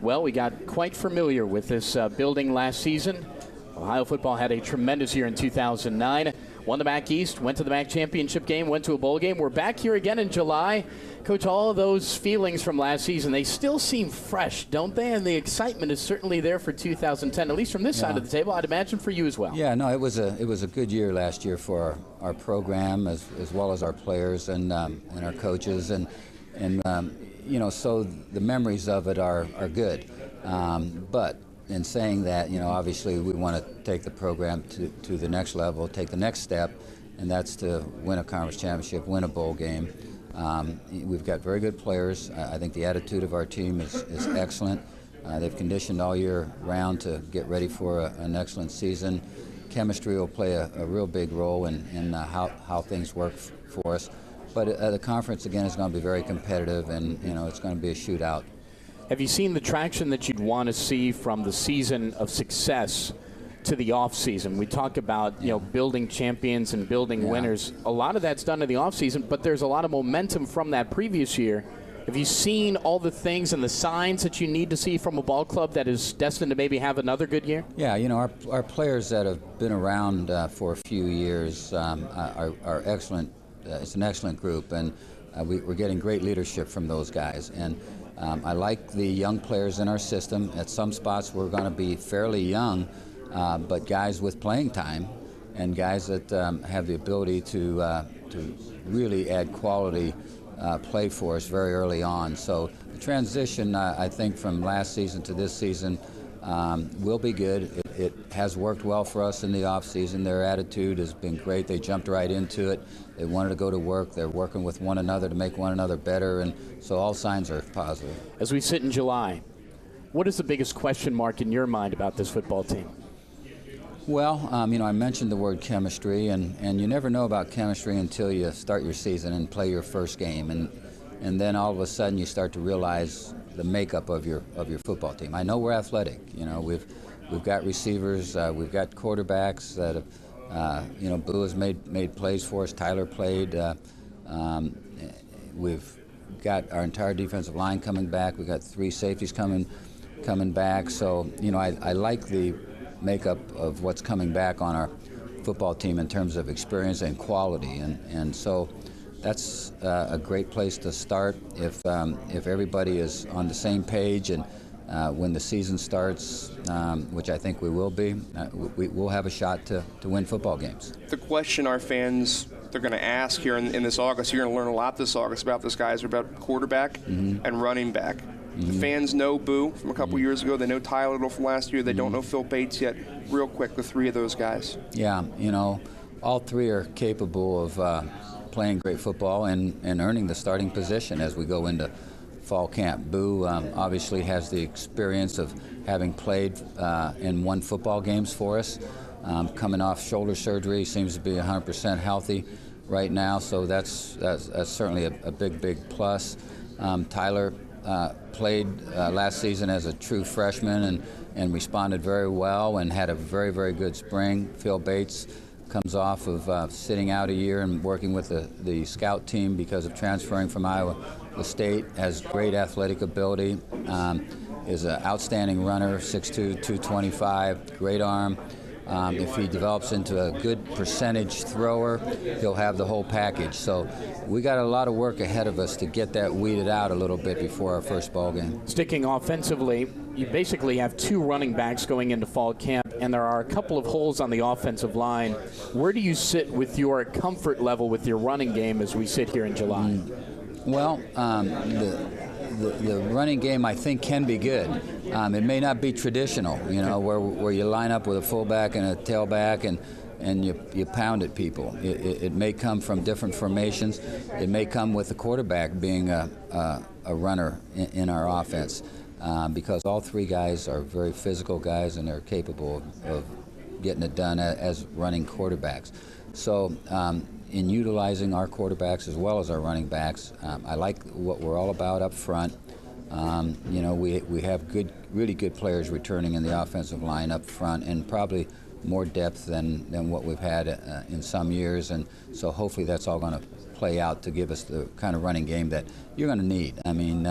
Well, we got quite familiar with this building last season. Ohio football had a tremendous year in 2009. Won the MAC East, went to the MAC championship game, went to a bowl game. We're back here again in July. Coach, all of those feelings from last season, they still seem fresh, don't they? And the excitement is certainly there for 2010, at least from this side of the table. I'd imagine for you as well. Yeah, no, it was a good year last year for our program as well as our players and our coaches and you know, so the memories of it are good. But in saying that, you know, obviously we want to take the program to the next level, take the next step, and that's to win a conference championship, win a bowl game. We've got very good players. I think the attitude of our team is excellent. They've conditioned all year round to get ready for an excellent season. Chemistry will play a real big role in how things work for us. But the conference, again, is going to be very competitive, and, you know, it's going to be a shootout. Have you seen the traction that you'd want to see from the season of success to the off season? We talk about, you know, building champions and building winners. A lot of that's done in the off season, but there's a lot of momentum from that previous year. Have you seen all the things and the signs that you need to see from a ball club that is destined to maybe have another good year? Yeah, you know, our players that have been around for a few years are excellent. It's an excellent group, and we're getting great leadership from those guys. And I like the young players in our system. At some spots we're going to be fairly young, but guys with playing time and guys that have the ability to really add quality play for us very early on. So the transition, I think, from last season to this season will be good. It has worked well for us in the off season. Their attitude has been great. They jumped right into it. They wanted to go to work. They're working with one another to make one another better, and so all signs are positive. As we sit in July, what is the biggest question mark in your mind about this football team? Well, you know, I mentioned the word chemistry, and you never know about chemistry until you start your season and play your first game, and then all of a sudden you start to realize the makeup of your football team. I know we're athletic. You know, we've got receivers, we've got quarterbacks that have, you know, Boo has made plays for us. Tyler played. We've got our entire defensive line coming back. We've got 3 safeties coming back. So, you know, I like the makeup of what's coming back on our football team in terms of experience and quality, and so that's a great place to start if everybody is on the same page, and when the season starts, which I think we will be, we'll have a shot to win football games. The question our fans, they're going to ask here in this August, you're going to learn a lot this August about this, guys, about quarterback and running back. The fans know Boo from a couple years ago. They know Tyler from last year. They don't know Phil Bates yet. Real quick, the 3 of those guys. Yeah, you know, all 3 are capable of playing great football and earning the starting position as we go into fall camp. Boo obviously has the experience of having played and won football games for us. Coming off shoulder surgery, seems to be 100% healthy right now, so that's certainly a big plus. Tyler played last season as a true freshman and responded very well and had a very good spring. Phil Bates comes off of sitting out a year and working with the scout team because of transferring from Iowa State, has great athletic ability, is an outstanding runner, 6'2", 225, great arm. If he develops into a good percentage thrower, he'll have the whole package. So we got a lot of work ahead of us to get that weeded out a little bit before our first ball game. Sticking offensively, you basically have 2 running backs going into fall camp, and there are a couple of holes on the offensive line. Where do you sit with your comfort level with your running game as we sit here in July? Well, the running game, I think, can be good. It may not be traditional, you know, where you line up with a fullback and a tailback and you pound at people. It may come from different formations. It may come with the quarterback being a runner in our offense, because all 3 guys are very physical guys and they're capable of getting it done as running quarterbacks. So in utilizing our quarterbacks as well as our running backs, I like what we're all about up front. You know, we have really good players returning in the offensive line up front, and probably more depth than what we've had in some years, and so hopefully that's all going to play out to give us the kind of running game that you're going to need. I mean,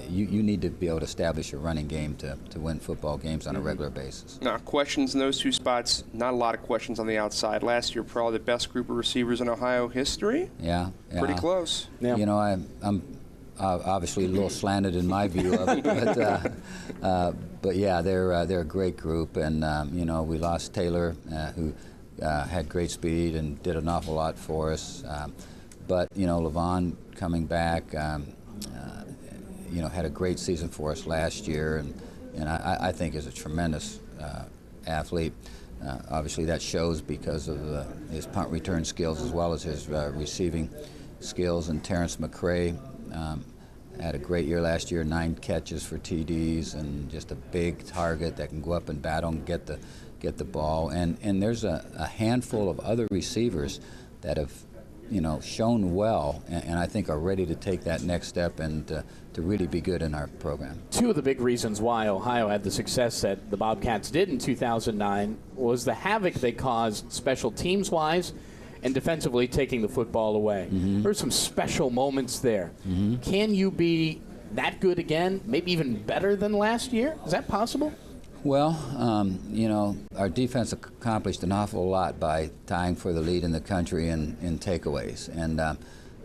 you need to be able to establish a running game to win football games on a regular basis. Now, questions in those two spots, not a lot of questions on the outside. Last year, probably the best group of receivers in Ohio history. Yeah. Pretty close. Yeah. You know, I'm obviously a little slanted in my view of it, but yeah, they're a great group, and you know, we lost Taylor, who had great speed and did an awful lot for us. But you know, Levon coming back, you know, had a great season for us last year, and I think is a tremendous athlete. Obviously, that shows because of his punt return skills as well as his receiving skills. And Terrence McCray had a great year last year, 9 catches for TDs, and just a big target that can go up and battle and get the ball. And there's a handful of other receivers that have, you know, shown well, and I think are ready to take that next step and to really be good in our program. Two of the big reasons why Ohio had the success that the Bobcats did in 2009 was the havoc they caused special teams-wise and defensively taking the football away. There's some special moments there. Can you be that good again, maybe even better than last year? Is that possible? Well, you know, our defense accomplished an awful lot by tying for the lead in the country in takeaways. And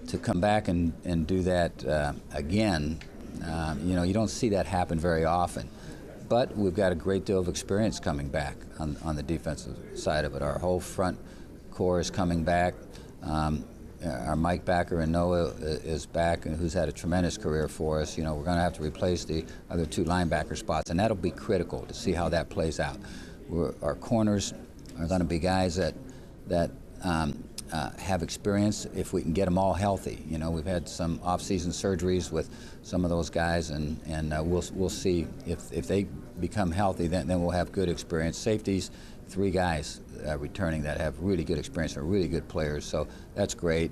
to come back and do that again, you know, you don't see that happen very often. But we've got a great deal of experience coming back on the defensive side of it. Our whole front core is coming back. Our Mike Backer and Noah is back, and who's had a tremendous career for us. You know, we're going to have to replace the other 2 linebacker spots, and that'll be critical to see how that plays out. Our corners are going to be guys that have experience if we can get them all healthy. You know, we've had some off-season surgeries with some of those guys, and we'll see if they become healthy. Then we'll have good experience. Safeties, 3 guys returning that have really good experience and are really good players, so that's great.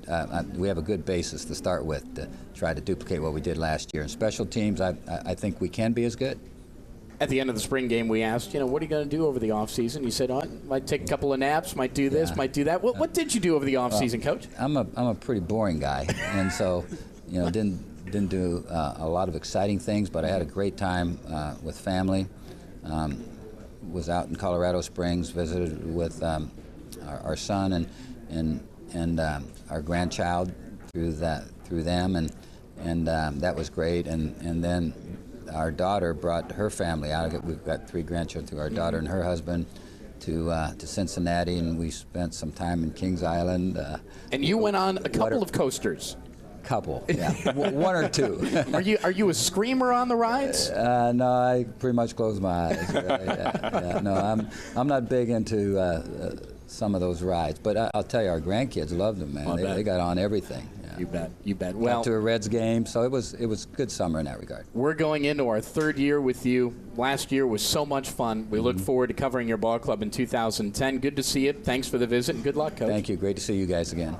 We have a good basis to start with to try to duplicate what we did last year. And special teams, I think we can be as good. At the end of the spring game, we asked, you know, what are you going to do over the offseason? You said, might take a couple of naps, might do this, might do that. What did you do over the offseason, Coach? I'm a pretty boring guy, and so, you know, didn't do a lot of exciting things, but I had a great time with family. Was out in Colorado Springs, visited with our son and our grandchild through them, and that was great. And then our daughter brought her family out. We've got 3 grandchildren through our daughter and her husband to Cincinnati, and we spent some time in Kings Island. And you went on a couple of coasters. Couple, yeah, 1 or 2. Are you a screamer on the rides? No, I pretty much close my eyes. Yeah. No, I'm not big into some of those rides, but I'll tell you, our grandkids loved them, man. They got on everything. Yeah. You bet. Well, got to a Reds game, so it was a good summer in that regard. We're going into our 3rd year with you. Last year was so much fun. We look forward to covering your ball club in 2010. Good to see you. Thanks for the visit, and good luck, Coach. Thank you. Great to see you guys again.